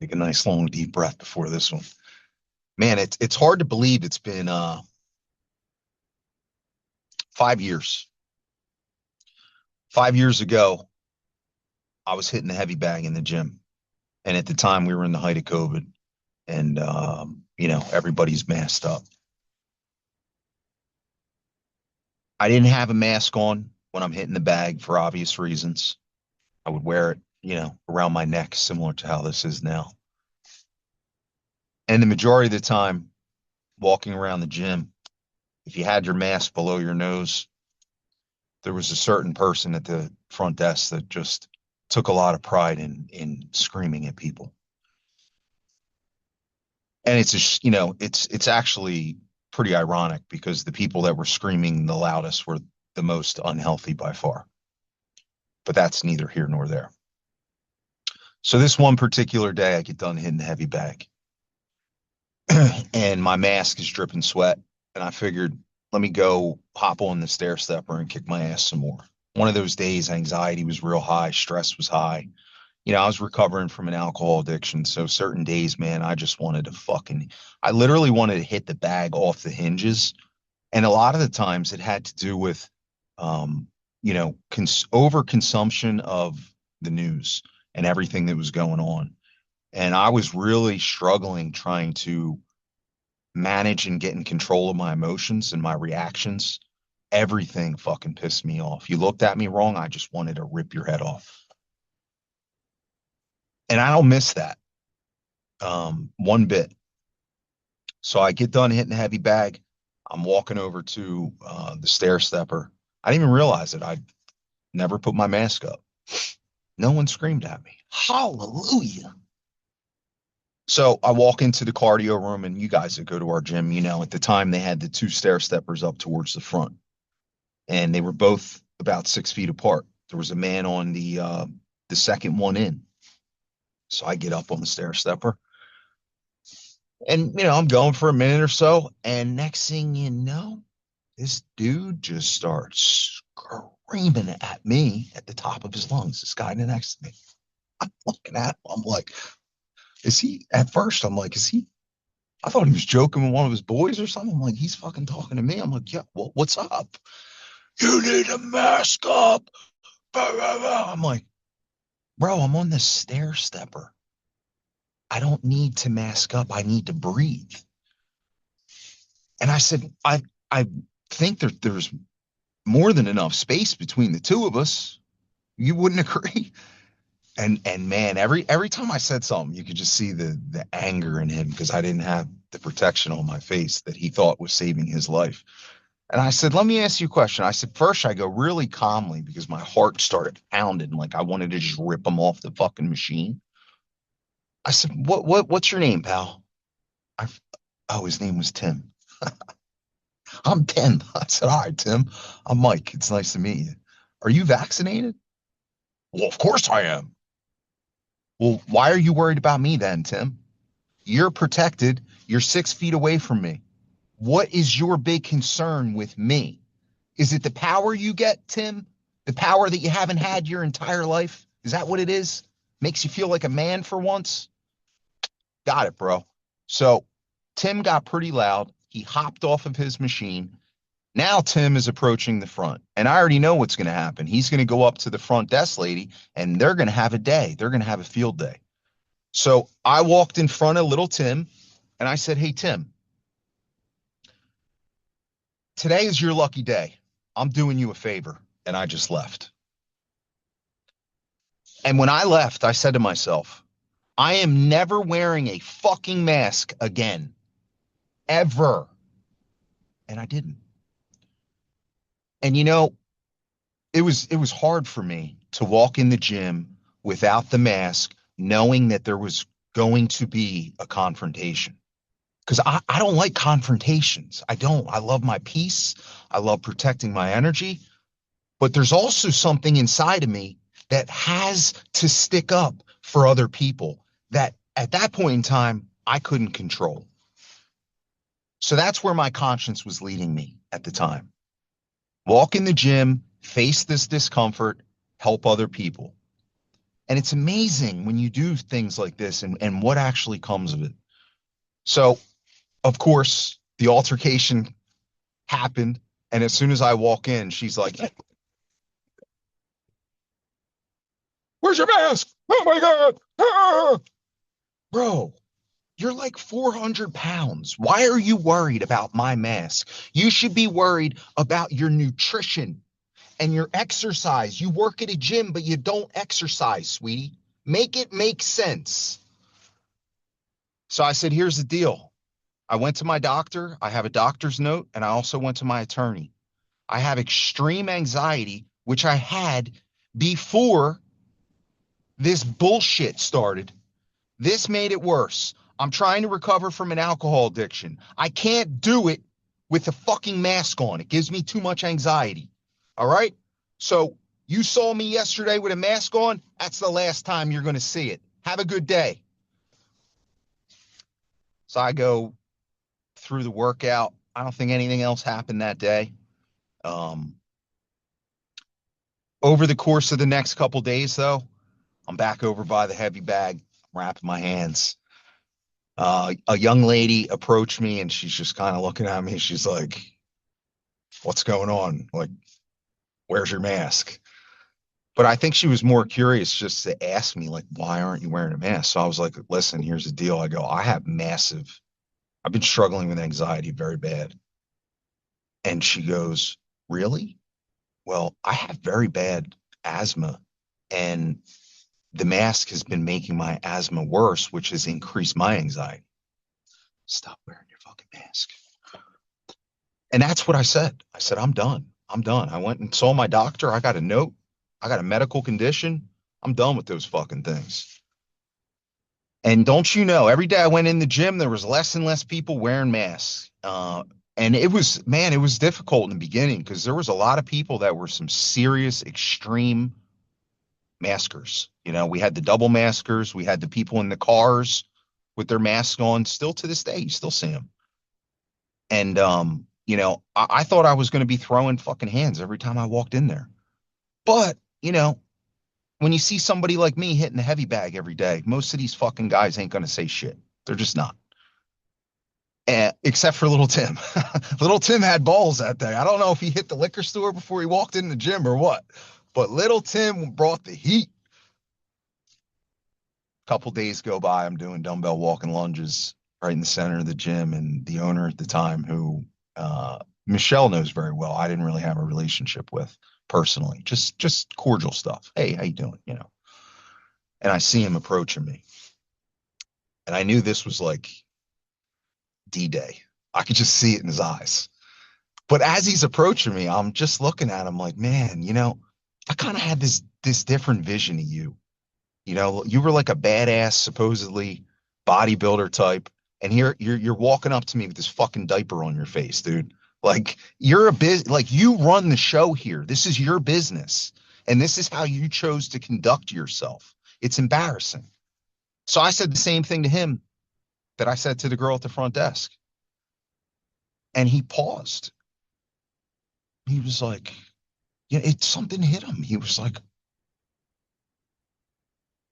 Take a nice long deep breath before this one. Man, it's hard to believe it's been 5 years. 5 years ago, I was hitting the heavy bag in the gym. And at the time we were in the height of COVID and everybody's masked up. I didn't have a mask on when I'm hitting the bag for obvious reasons. I would wear it, around my neck, similar to how this is now. And the majority of the time, walking around the gym, if you had your mask below your nose, there was a certain person at the front desk that just took a lot of pride in screaming at people. And it's just, it's actually pretty ironic because the people that were screaming the loudest were the most unhealthy by far. But that's neither here nor there. So this one particular day, I get done hitting the heavy bag, and my mask is dripping sweat. And I figured, let me go hop on the stair stepper and kick my ass some more. One of those days, anxiety was real high, stress was high. I was recovering from an alcohol addiction. So certain days, man, I just wanted to I literally wanted to hit the bag off the hinges. And a lot of the times it had to do with, overconsumption of the news and everything that was going on. And I was really struggling trying to manage and get in control of my emotions and my reactions. Everything fucking pissed me off. You looked at me wrong, I just wanted to rip your head off. And I don't miss that one bit. So I get done hitting the heavy bag. I'm walking over to the stair stepper. I didn't even realize it. I never put my mask up. No one screamed at me. Hallelujah. So I walk into the cardio room, and you guys that go to our gym, at the time they had the two stair steppers up towards the front, and they were both about 6 feet apart. There was a man on the second one in. So I get up on the stair stepper, and I'm going for a minute or so, and next thing you know, this dude just starts screaming at me at the top of his lungs. This guy next to me. I'm looking at him. I'm like, is he, at first, I'm like, is he, I thought he was joking with one of his boys or something. I'm like, he's fucking talking to me. I'm like, yeah, well, what's up? You need to mask up. I'm like, bro, I'm on the stair stepper. I don't need to mask up. I need to breathe. And I said, I think there's more than enough space between the two of us. You wouldn't agree? And man, every time I said something, you could just see the anger in him because I didn't have the protection on my face that he thought was saving his life. And I said, let me ask you a question. I said, first, I go really calmly because my heart started pounding like I wanted to just rip him off the fucking machine. I said, what's your name, pal? I, oh, his name was Tim. I'm Tim. I said, all right, Tim. I'm Mike. It's nice to meet you. Are you vaccinated? Well, of course I am. Well, why are you worried about me then, Tim? You're protected. You're 6 feet away from me. What is your big concern with me? Is it the power you get, Tim? The power that you haven't had your entire life? Is that what it is? Makes you feel like a man for once? Got it, bro. So Tim got pretty loud. He hopped off of his machine. Now Tim is approaching the front, and I already know what's going to happen. He's going to go up to the front desk lady, and they're going to have a day. They're going to have a field day. So I walked in front of little Tim, and I said, hey, Tim, today is your lucky day. I'm doing you a favor. And I just left. And when I left, I said to myself, I am never wearing a fucking mask again. Ever. And I didn't. And it was hard for me to walk in the gym without the mask, knowing that there was going to be a confrontation. Because I don't like confrontations. I don't. I love my peace. I love protecting my energy. But there's also something inside of me that has to stick up for other people that at that point in time, I couldn't control. So that's where my conscience was leading me at the time. Walk in the gym, face this discomfort, help other people. And it's amazing when you do things like this and what actually comes of it. So, of course, the altercation happened. And as soon as I walk in, she's like, "Where's your mask? Oh my God. Ah!" Bro, you're like 400 pounds. Why are you worried about my mask? You should be worried about your nutrition and your exercise. You work at a gym, but you don't exercise, sweetie. Make it make sense. So I said, here's the deal. I went to my doctor. I have a doctor's note, and I also went to my attorney. I have extreme anxiety, which I had before this bullshit started. This made it worse. I'm trying to recover from an alcohol addiction. I can't do it with a fucking mask on. It gives me too much anxiety. All right? So you saw me yesterday with a mask on. That's the last time you're going to see it. Have a good day. So I go through the workout. I don't think anything else happened that day. Um, Over the course of the next couple days, though, I'm back over by the heavy bag, wrapping my hands. A young lady approached me and she's just kind of looking at me. She's like, "What's going on? Like, where's your mask?" But I think she was more curious just to ask me, like, why aren't you wearing a mask? So I was like, listen, here's the deal. I go, I've been struggling with anxiety very bad. And she goes, really? Well, I have very bad asthma. And the mask has been making my asthma worse, which has increased my anxiety. Stop wearing your fucking mask. And that's what I said. I said, I'm done. I'm done. I went and saw my doctor. I got a note. I got a medical condition. I'm done with those fucking things. And don't you know, every day I went in the gym, there was less and less people wearing masks. And it was, man, it was difficult in the beginning because there was a lot of people that were some serious, extreme maskers. You know, we had the double maskers, we had the people in the cars with their masks on. Still to this day, you still see them. And I thought I was going to be throwing fucking hands every time I walked in there. But when you see somebody like me hitting the heavy bag every day, most of these fucking guys ain't going to say shit. They're just not. Except for little Tim. Little Tim had balls that day. I don't know if he hit the liquor store before he walked in the gym or what, but little Tim brought the heat. A couple days go by, I'm doing dumbbell walking lunges right in the center of the gym, and the owner at the time, who Michelle knows very well, I didn't really have a relationship with personally, just cordial stuff. Hey, how you doing? And I see him approaching me, and I knew this was like D-Day. I could just see it in his eyes. But as he's approaching me, I'm just looking at him like, man, I kind of had this different vision of you. You were like a badass, supposedly bodybuilder type, and here you're walking up to me with this fucking diaper on your face, dude. Like like you run the show here. This is your business, and this is how you chose to conduct yourself. It's embarrassing. So I said the same thing to him that I said to the girl at the front desk, and he paused. He was like, "Yeah, it's something hit him." He was like,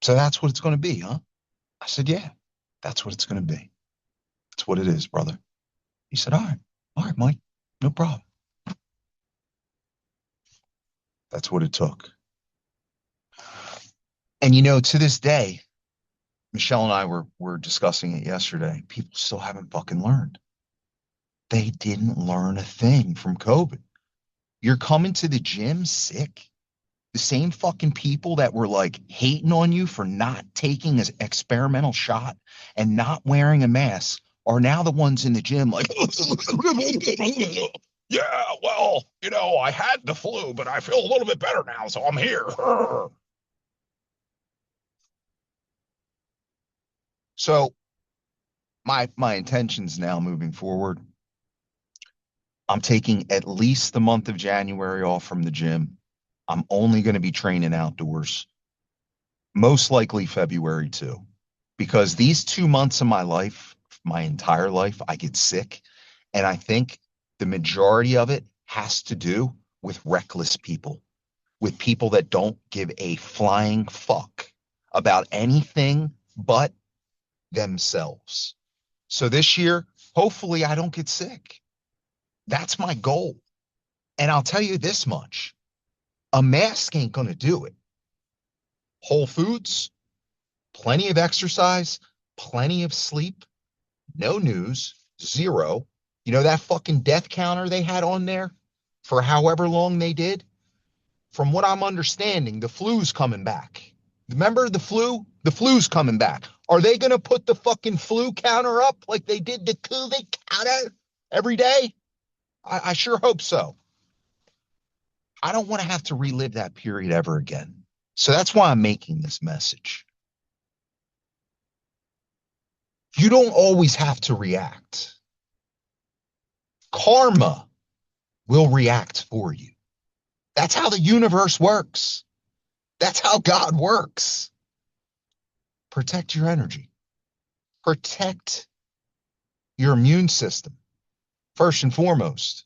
"So that's what it's going to be, huh?" I said, "Yeah, that's what it's going to be. That's what it is, brother." He said, all right, Mike, no problem. That's what it took. And to this day, Michelle and I were discussing it yesterday. People still haven't fucking learned. They didn't learn a thing from COVID. You're coming to the gym sick. The same fucking people that were like hating on you for not taking an experimental shot and not wearing a mask are now the ones in the gym like, yeah, well, I had the flu, but I feel a little bit better now, so I'm here. So my intentions now moving forward, I'm taking at least the month of January off from the gym. I'm only going to be training outdoors, most likely February too, because these 2 months of my life, my entire life, I get sick. And I think the majority of it has to do with reckless people, with people that don't give a flying fuck. about anything but themselves. So this year, hopefully I don't get sick. That's my goal. And I'll tell you this much, a mask ain't going to do it. Whole foods, plenty of exercise, plenty of sleep, no news, zero. You know that fucking death counter they had on there for however long they did? From what I'm understanding, the flu's coming back. Remember the flu? The flu's coming back. Are they going to put the fucking flu counter up like they did the COVID counter every day? I sure hope so. I don't want to have to relive that period ever again. So that's why I'm making this message. You don't always have to react. Karma will react for you. That's how the universe works. That's how God works. Protect your energy. Protect your immune system, first and foremost.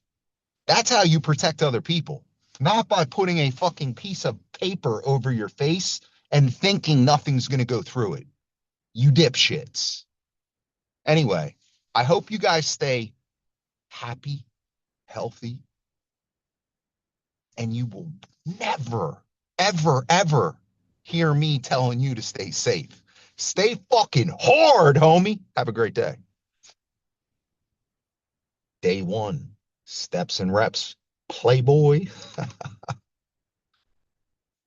That's how you protect other people, not by putting a fucking piece of paper over your face and thinking nothing's going to go through it. You dipshits. Anyway, I hope you guys stay happy, healthy, and you will never, ever, ever hear me telling you to stay safe. Stay fucking hard, homie. Have a great day. Day one, steps and reps, Playboy.